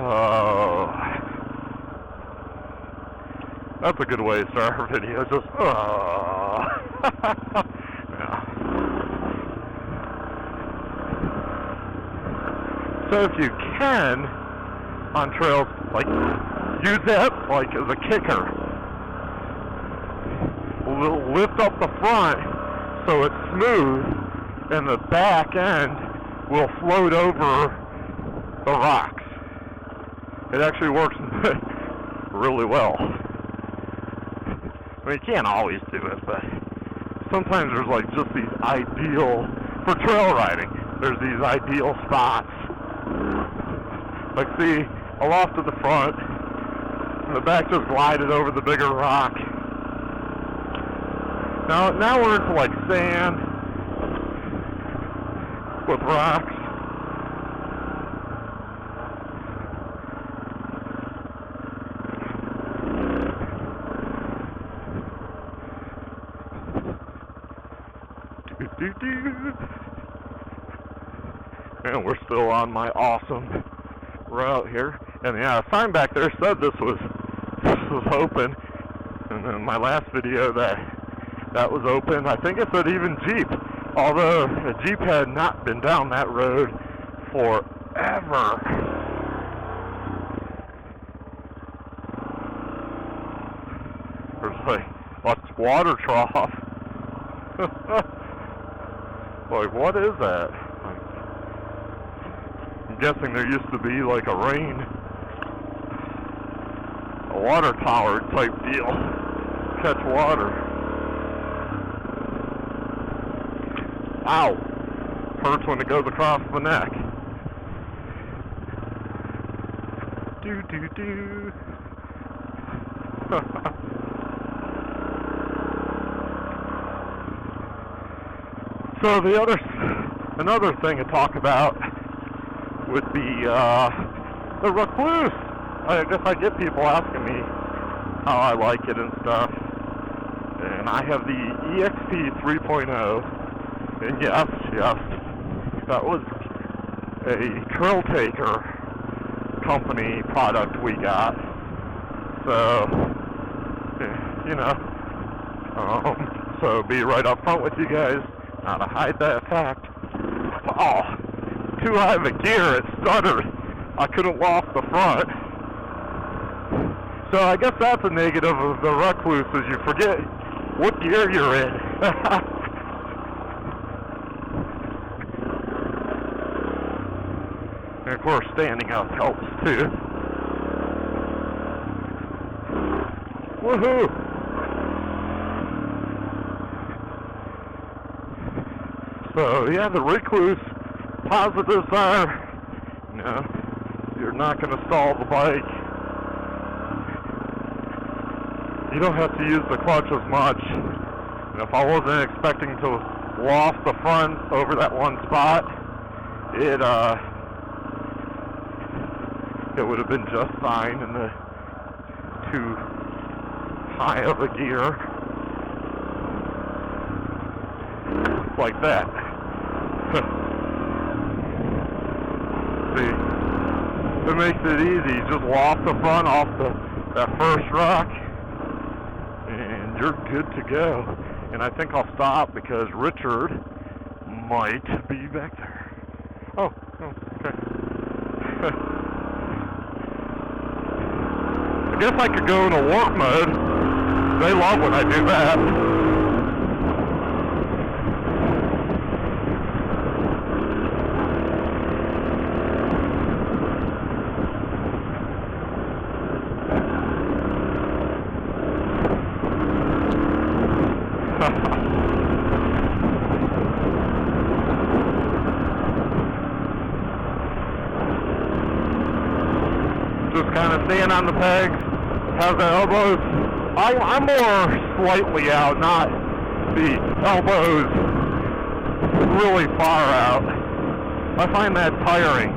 Oh. That's a good way to start our video. Just, yeah. So if you can, on trails, like, use it like as a kicker. Lift up the front so it's smooth, and the back end will float over the rocks. It actually works really well. I mean, you can't always do it, but sometimes there's like just these ideal, for trail riding, there's these ideal spots. Like, see, aloft to the front, and the back just glided over the bigger rock. Now we're into like sand with rocks. And we're still on my awesome route here. And yeah, a sign back there said this was open. And in my last video that was open. I think it said even Jeep, although a Jeep had not been down that road forever. There's like a water trough. Like, what is that? I'm guessing there used to be like a water tower type deal. Catch water. Ow! Hurts when it goes across the neck. Do. So another thing to talk about would be the Rekluse. I guess I get people asking me how I like it and stuff. And I have the EXP 3.0. And yes, that was a TrailTaker company product we got. So, you know, so be right up front with you guys, not to hide that fact. Oh, too high of a gear, it stuttered. I couldn't loft the front. So I guess that's a negative of the Rekluse, is you forget what gear you're in. And of course, standing up helps too. Woohoo! So yeah, the Rekluse positives are, you know, you're not going to stall the bike. You don't have to use the clutch as much. And if I wasn't expecting to loft the front over that one spot, it would have been just fine in the too high of a gear. Like that. See, it makes it easy. Just loft the front off that first rock, and you're good to go. And I think I'll stop because Richard might be back there. Oh, okay. I guess I could go into work mode. They love when I do that. Just kind of staying on the pegs, have the elbows. I'm more slightly out, not the elbows really far out. I find that tiring.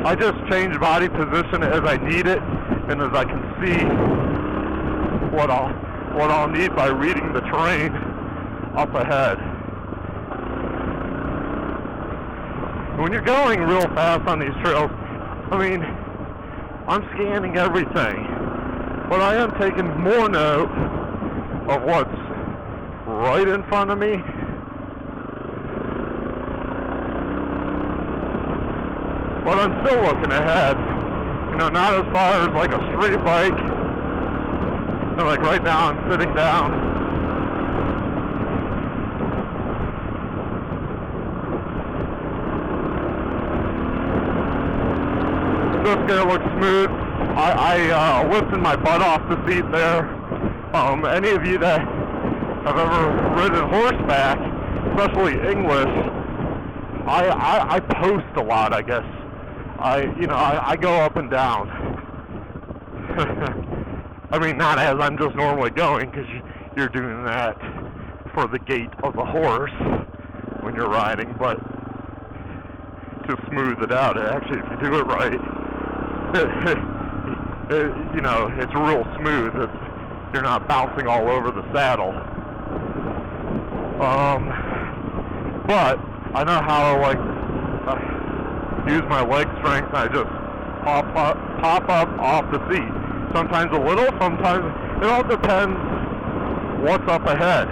I just change body position as I need it and as I can see what I'll need by reading the terrain up ahead. When you're going real fast on these trails, I mean, I'm scanning everything, but I am taking more note of what's right in front of me. But I'm still looking ahead, you know, not as far as like a street bike. So like right now I'm sitting down. This guy looks smooth. I lifted my butt off the seat there. Any of you that have ever ridden horseback, especially English, I post a lot, I guess. I go up and down. I mean, not as I'm just normally going, because you're doing that for the gait of the horse when you're riding, but to smooth it out, actually, if you do it right, you know, it's real smooth. You're not bouncing all over the saddle. But I know how to, like, use my leg strength. I just pop up off the seat. Sometimes a little, sometimes it all depends what's up ahead.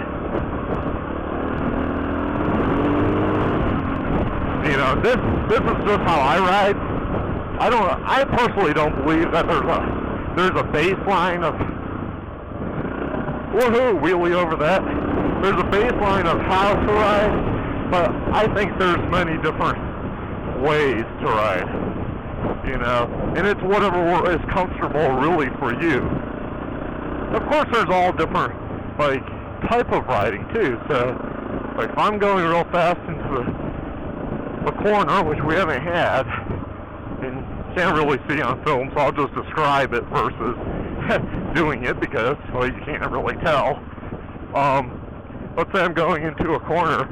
You know, this is just how I ride. I personally don't believe that there's a baseline of woohoo, wheelie over that. There's a baseline of how to ride, but I think there's many different ways to ride, you know, and it's whatever is comfortable really for you. Of course, there's all different, like, type of riding too. So, like, if I'm going real fast into the corner, which we haven't had, and you can't really see on film, so I'll just describe it versus doing it because, well, you can't really tell. Let's say I'm going into a corner.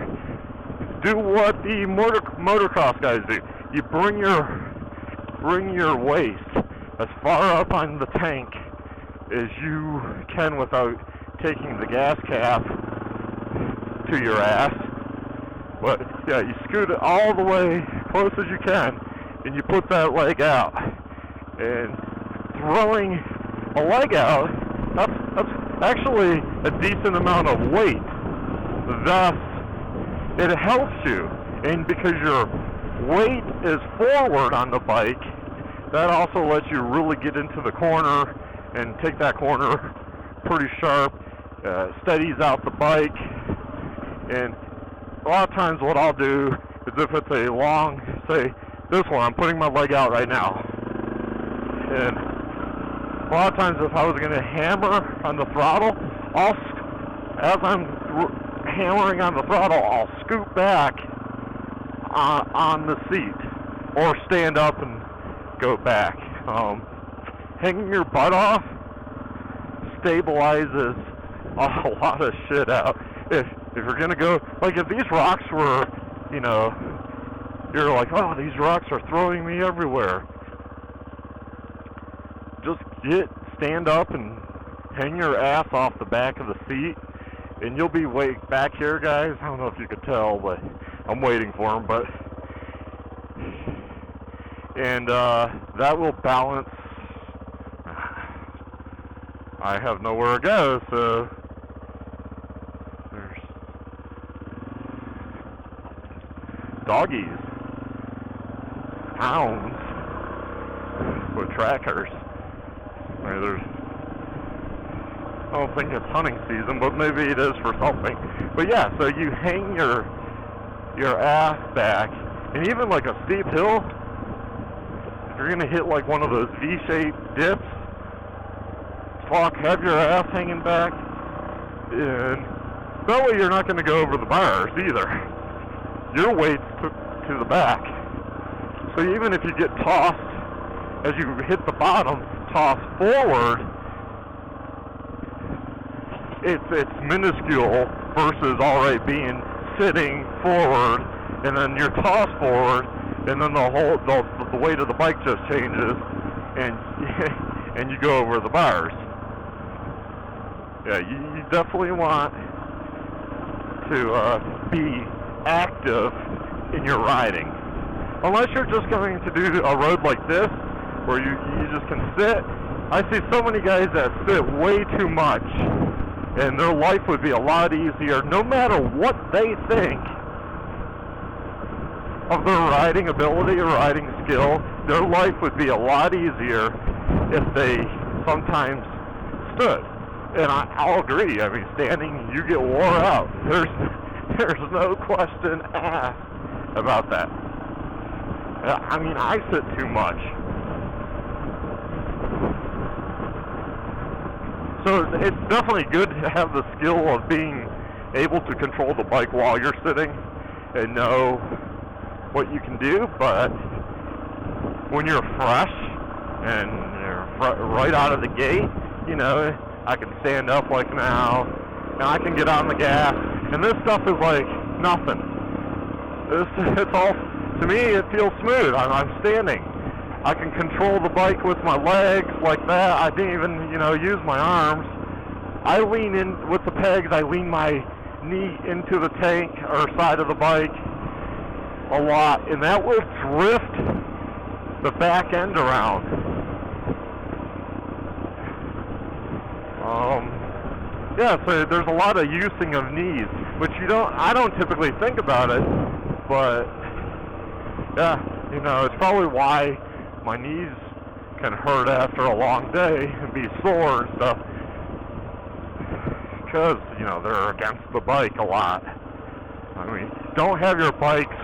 Do what the motocross guys do. You bring your waist as far up on the tank as you can without taking the gas cap to your ass. But yeah, you scoot it all the way close as you can, and you put that leg out. And throwing a leg out, that's actually a decent amount of weight. Thus, it helps you, and because your weight is forward on the bike, that also lets you really get into the corner and take that corner pretty sharp, steadies out the bike. And a lot of times what I'll do is if it's a long, say this one, I'm putting my leg out right now, and a lot of times if I was going to hammer on the throttle, as I'm hammering on the throttle, I'll scoot back on the seat or stand up and go back. Hanging your butt off stabilizes a lot of shit out. If you're gonna go, like, if these rocks were, you know, you're like, oh, these rocks are throwing me everywhere, just stand up and hang your ass off the back of the seat, and you'll be back here, guys. I don't know if you could tell, but I'm waiting for them. But and that will balance. I have nowhere to go, so there's doggies, hounds with trackers. I don't think it's hunting season, but maybe it is for something. But yeah, so you hang your ass back, and even like a steep hill, if you're gonna hit like one of those V-shaped dips, have your ass hanging back, and that way you're not gonna go over the bars either. Your weight's to the back. So even if you get tossed, as you hit the bottom, tossed forward, it's minuscule versus alright being sitting forward, and then you're tossed forward, and then the weight of the bike just changes, and you go over the bars. Yeah, you definitely want to be active in your riding. unless you're just going to do a road like this, where you just can sit. I see so many guys that sit way too much, and their life would be a lot easier, no matter what they think of their riding ability or riding skill. Their life would be a lot easier if they sometimes stood. And I'll agree. I mean, standing, you get wore out. There's no question asked about that. I mean, I sit too much. So it's definitely good to have the skill of being able to control the bike while you're sitting and know what you can do, but when you're fresh and you're right out of the gate, you know, I can stand up like now, and I can get on the gas, and this stuff is like nothing. It's all, to me, it feels smooth. I'm standing. I can control the bike with my legs like that. I didn't even, you know, use my arms. I lean in with the pegs. I lean my knee into the tank or side of the bike a lot, and that will drift the back end around. Yeah, so there's a lot of using of knees, which I don't typically think about it, but yeah, you know, it's probably why my knees can hurt after a long day and be sore and stuff, because, you know, they're against the bike a lot. I mean, don't have your bikes,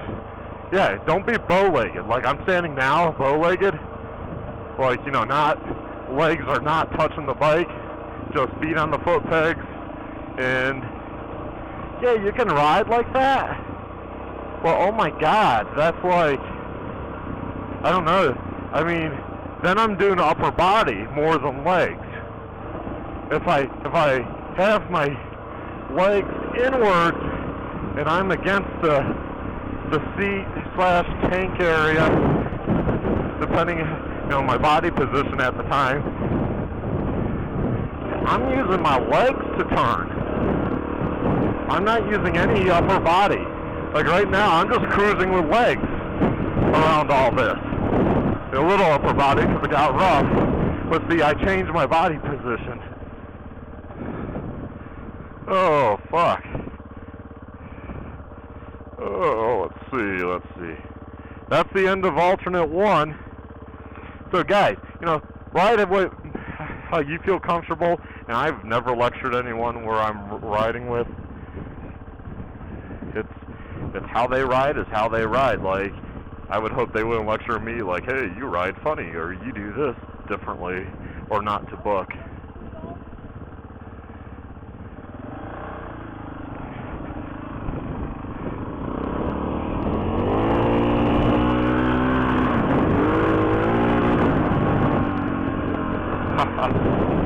yeah, don't be bow-legged. Like I'm standing now, bow-legged, like, you know, legs are not touching the bike, just feet on the foot pegs, and yeah, you can ride like that. Well, oh my God, that's like, I don't know. I mean, then I'm doing upper body more than legs. If I have my legs inwards and I'm against the seat/tank area, depending, you know, my body position at the time, I'm using my legs to turn. I'm not using any upper body. Like right now, I'm just cruising with legs around all this. A little upper body because it got rough. But see, I changed my body position. Oh, fuck. Oh, let's see. That's the end of alternate one. So guys, you know, ride at what, how you feel comfortable. And I've never lectured anyone where I'm riding with. It's how they ride is how they ride. Like, I would hope they wouldn't lecture me like, hey, you ride funny, or you do this differently, or not to book.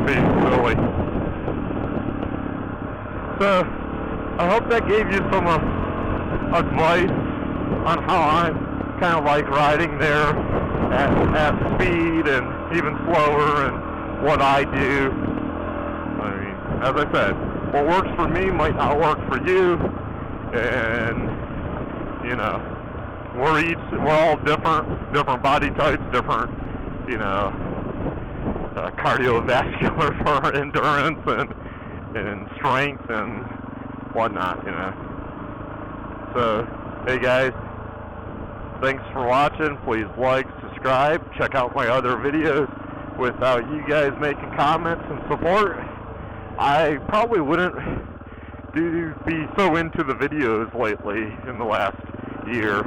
Being silly. So, I hope that gave you some advice on how I'm kind of like riding there at speed and even slower, and what I do. I mean, as I said, what works for me might not work for you, and you know, we're all different body types, different, you know, cardiovascular for endurance and strength and whatnot, you know. So, hey guys, thanks for watching. Please like, subscribe, check out my other videos. Without you guys making comments and support, I probably wouldn't be so into the videos lately in the last year.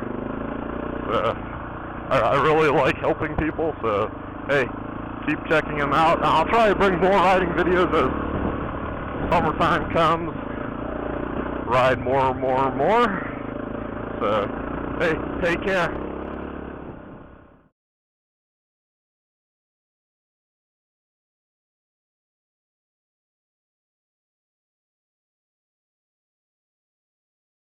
I really like helping people, so hey, keep checking them out. And I'll try to bring more riding videos as summertime comes. Ride more and more and more. So, hey, take care.